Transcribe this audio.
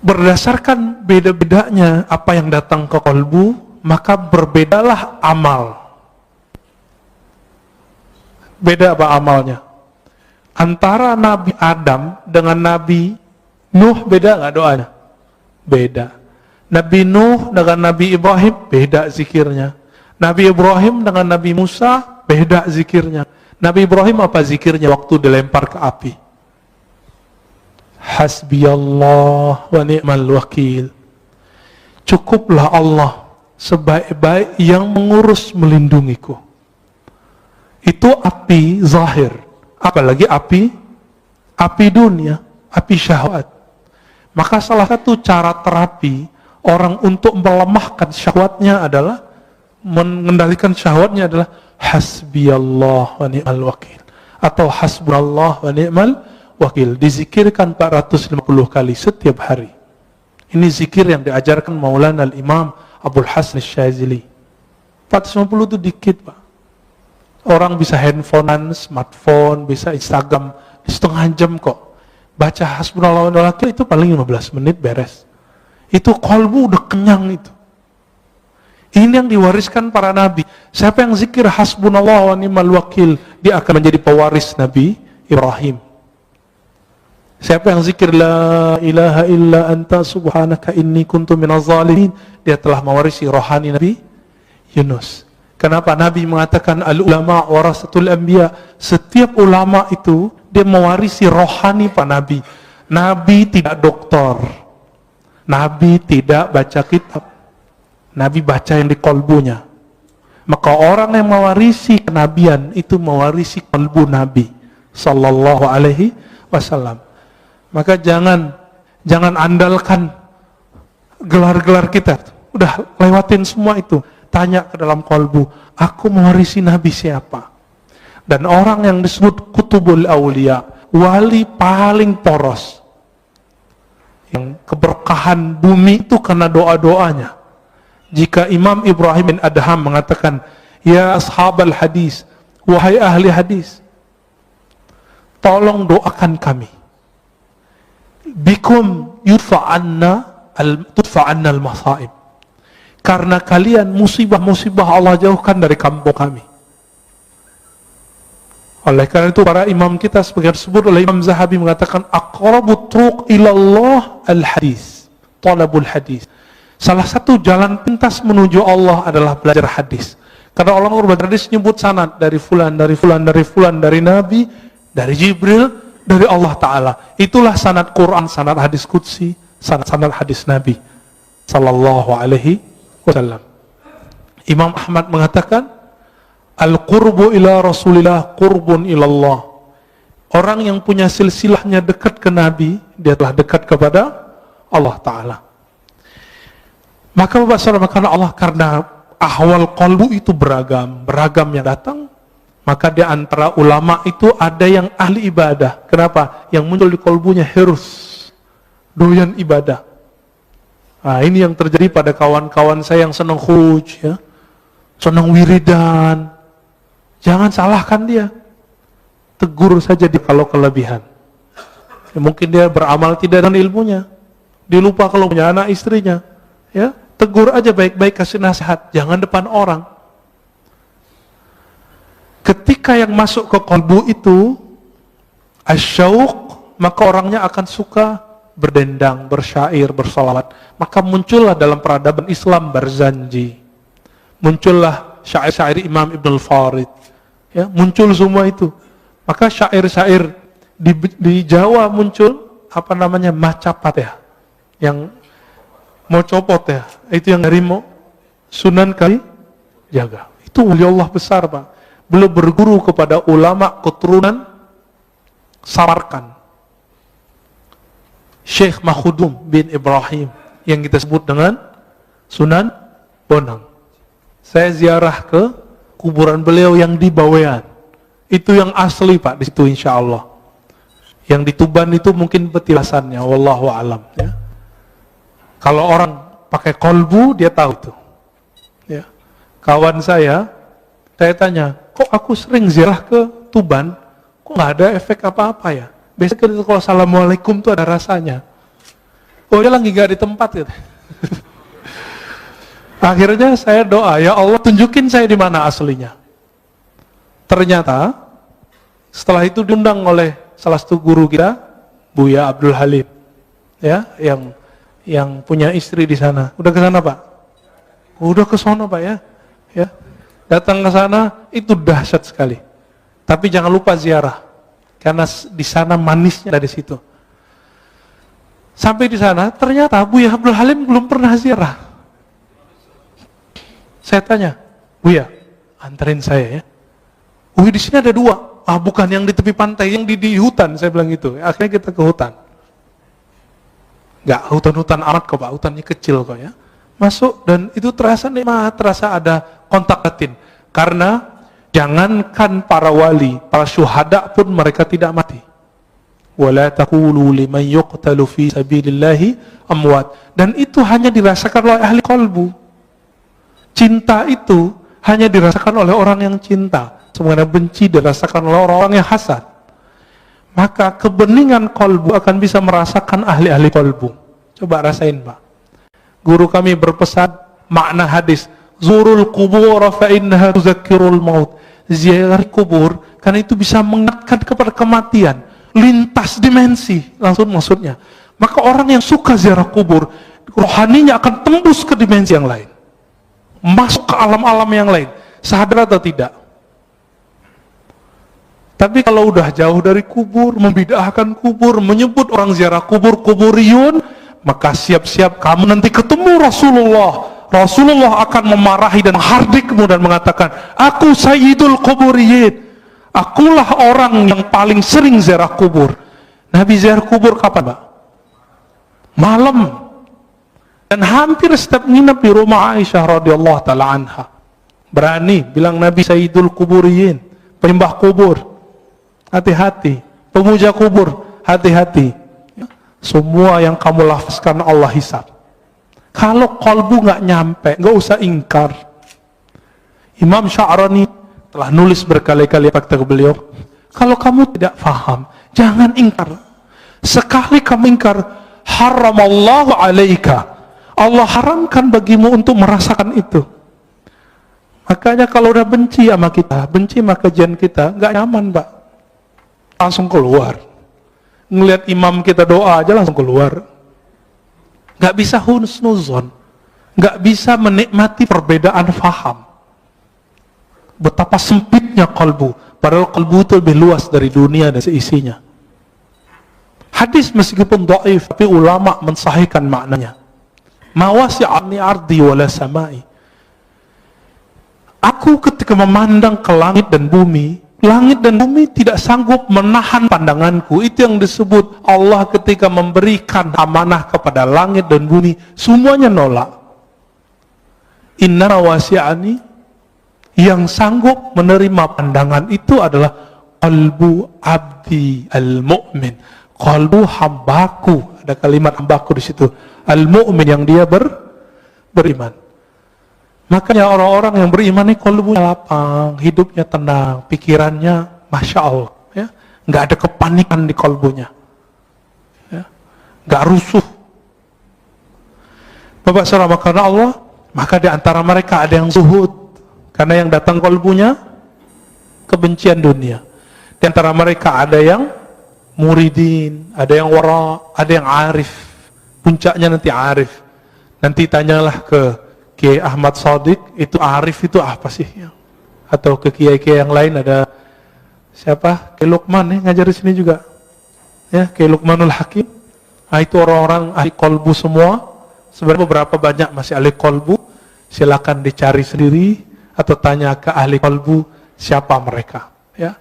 Berdasarkan beda-bedanya apa yang datang ke kolbu, maka berbedalah amal. Beda apa amalnya? Antara Nabi Adam dengan Nabi Nuh beda nggak doanya? Beda. Nabi Nuh dengan Nabi Ibrahim beda zikirnya. Nabi Ibrahim dengan Nabi Musa beda zikirnya. Nabi Ibrahim apa zikirnya waktu dilempar ke api? Hasbiyallah wa ni'mal wakil. Cukuplah Allah sebaik-baik yang mengurus melindungiku. Itu api zahir. Apalagi api dunia, api syahwat. Maka salah satu cara terapi orang untuk melemahkan syahwatnya adalah, mengendalikan syahwatnya adalah hasbiyallah wa ni'mal wakil, atau hasbunallah wa ni'mal wakil. Dizikirkan 450 kali setiap hari. Ini zikir yang diajarkan Maulana al-Imam Abdul Hasan Syazili. 450 itu dikit, Pak. Orang bisa handphonean, smartphone, bisa Instagram di setengah jam kok. Baca hasbunallah wa ni'mal wakil itu paling 15 menit beres. Itu kolbu udah kenyang itu. Ini yang diwariskan para nabi. Siapa yang zikir hasbunallah wa ni'mal wakil, dia akan menjadi pewaris Nabi Ibrahim. Siapa yang zikir la ilaha illa anta subhanaka inni kuntu minaz zalimin, dia telah mewarisi rohani Nabi Yunus. Kenapa Nabi mengatakan al-ulama warasatul anbiya? Setiap ulama itu dia mewarisi rohani para nabi. Nabi tidak doktor. Nabi tidak baca kitab. Nabi baca yang di kolbunya. Maka orang yang mewarisi kenabian itu mewarisi kolbu Nabi sallallahu alaihi wasallam. Maka jangan andalkan gelar-gelar kita. Udah lewatin semua itu. Tanya ke dalam kolbu, aku mewarisi Nabi siapa? Dan orang yang disebut kutubul awliya, wali paling poros, yang keberkahan bumi itu karena doa-doanya. Jika Imam Ibrahim bin Adham mengatakan, ya ashabal hadis, wahai ahli hadis, tolong doakan kami. Bikum tudfa'anna al-masaib. Karena kalian musibah-musibah Allah jauhkan dari kampung kami. Oleh karena itu para imam kita sebagai disebut oleh Imam Zahabi mengatakan aqrabut turuq ilallah al-hadis, talabul hadis. Salah satu jalan pintas menuju Allah adalah belajar hadis. Karena Allah belajar hadis nyebut sanad dari fulan, dari fulan, dari fulan, dari Nabi, dari Jibril, dari Allah Ta'ala. Itulah sanad Quran, sanad hadis qudsi, sanad hadis Nabi sallallahu alaihi wasallam. Imam Ahmad mengatakan al-qurbu ila Rasulillah qurbun ilallah. Orang yang punya silsilahnya dekat ke Nabi, dia telah dekat kepada Allah Ta'ala. Maka Bapak Saudara, karena ahwal qalbu itu beragam yang datang, maka di antara ulama itu ada yang ahli ibadah. Kenapa? Yang muncul di qalbunya hirus, doyan ibadah. Nah, ini yang terjadi pada kawan-kawan saya yang senang khuj, ya, senang wiridan. Jangan salahkan dia, tegur saja dia kalau kelebihan. Ya, mungkin dia beramal tidak dengan ilmunya, dia lupa kalau punya anak istrinya, ya, tegur aja baik-baik, kasih nasihat, jangan depan orang. Ketika yang masuk ke qalbu itu asyauq, maka orangnya akan suka berdendang, bersyair, bersolawat. Maka muncullah dalam peradaban Islam Barzanji, muncullah syair-syair Imam Ibn al-Farid, ya, muncul semua itu. Maka syair-syair di Jawa muncul apa namanya macapat, ya, yang mau copot, ya, itu yang dari Sunan Kalijaga. Itu wali Allah besar, Pak. Beliau berguru kepada ulama keturunan Samarkand, Syekh Mahudum bin Ibrahim, yang kita sebut dengan Sunan Bonang. Saya ziarah ke kuburan beliau yang di Bawean. Itu yang asli, Pak, di situ insya Allah. Yang di Tuban itu mungkin petilasannya, wallahu alam, ya. Kalau orang pakai kolbu, dia tahu itu, ya. Kawan saya tanya, kok aku sering ziarah ke Tuban, kok nggak ada efek apa-apa, ya? Biasanya kalau assalamualaikum tuh ada rasanya. Oh dia lagi gak di tempat gitu. Akhirnya saya doa, ya Allah tunjukin saya di mana aslinya. Ternyata setelah itu diundang oleh salah satu guru kita, Buya Abdul Halim, ya, yang punya istri di sana. Udah ke sana Pak? Udah ke sana Pak ya. Datang ke sana itu dahsyat sekali. Tapi jangan lupa ziarah, karena di sana manisnya dari situ. Sampai di sana ternyata Buya Abdul Halim belum pernah ziarah. Saya tanya, Buya, anterin saya ya. Di sini ada 2. Bukan yang di tepi pantai, yang di hutan. Saya bilang gitu. Akhirnya kita ke hutan. Enggak, hutan-hutan amat kok Pak, hutannya kecil kok ya. Masuk dan itu terasa nikmat, terasa ada kontak batin. Karena jangankan para wali, para syuhada pun mereka tidak mati. Wala taqulu liman yuqtalu fi sabilillahi amwat. Dan itu hanya dirasakan oleh ahli qalbu. Cinta itu hanya dirasakan oleh orang yang cinta, sementara benci dirasakan oleh orang-orang yang hasad. Maka kebeningan kolbu akan bisa merasakan ahli-ahli kolbu. Coba rasain Pak. Guru kami berpesan makna hadis, zurul kubur fa innaha tuzakkirul maut. Ziarah kubur karena itu bisa mengingatkan kepada kematian, lintas dimensi langsung maksudnya. Maka orang yang suka ziarah kubur, rohaninya akan tembus ke dimensi yang lain. Masuk ke alam-alam yang lain, sadar atau tidak. Tapi kalau udah jauh dari kubur, membid'ahkan kubur, menyebut orang ziarah kubur, kuburiyun, maka siap-siap kamu nanti ketemu Rasulullah. Rasulullah akan memarahi dan menghardik-mu dan mengatakan, aku sayyidul kuburiyin, akulah orang yang paling sering ziarah kubur. Nabi ziarah kubur kapan Pak? Malam. Dan hampir setiap nginep di rumah Aisyah radhiyallahu taala anha. Berani bilang Nabi Sayyidul Kuburiyin, penyembah kubur. Hati-hati, pemuja kubur, hati-hati. Semua yang kamu lafazkan Allah hisab. Kalau kalbu nggak nyampe, nggak usah ingkar. Imam Sya'rani telah nulis berkali-kali fakta beliau. Kalau kamu tidak faham, jangan ingkar. Sekali kamu ingkar, haramallahu alaika. Allah haramkan bagimu untuk merasakan itu. Makanya kalau udah benci sama kita, benci sama kajian kita, nggak nyaman Pak. Langsung keluar. Ngelihat imam kita doa aja langsung keluar. Nggak bisa husnuzon, nggak bisa menikmati perbedaan faham. Betapa sempitnya kalbu, padahal kalbu itu lebih luas dari dunia dan seisinya. Hadis meskipun dhaif, tapi ulama mensahihkan maknanya. Mawasi'ani ardi wala samai. Aku ketika memandang ke langit dan bumi tidak sanggup menahan pandanganku. Itu yang disebut Allah ketika memberikan amanah kepada langit dan bumi, semuanya nolak. Inna wasi'ani, yang sanggup menerima pandangan itu adalah qalbu abdi al-mu'min, qalbu hambaku. Ada kalimat hambaku di situ, al-mu'min, yang dia beriman. Makanya orang-orang yang beriman ini qalbunya lapang, hidupnya tenang, pikirannya masya Allah, ya, nggak ada kepanikan di qalbunya, ya, nggak rusuh. Bapak saudara, karena Allah, maka di antara mereka ada yang zuhud, karena yang datang qalbunya kebencian dunia. Di antara mereka ada yang muridin, ada yang wara, ada yang arif. Puncaknya nanti arif. Nanti tanyalah ke Kiai Ahmad Shadiq, itu arif itu apa sih? Atau ke kiai-kiai yang lain, ada siapa? Kiai Luqman ngajar di sini juga. Ya, Kiai Luqmanul Hakim. Nah, itu orang-orang ahli kolbu semua. Sebenarnya beberapa banyak masih ahli kolbu. Silakan dicari sendiri atau tanya ke ahli kolbu siapa mereka. Ya.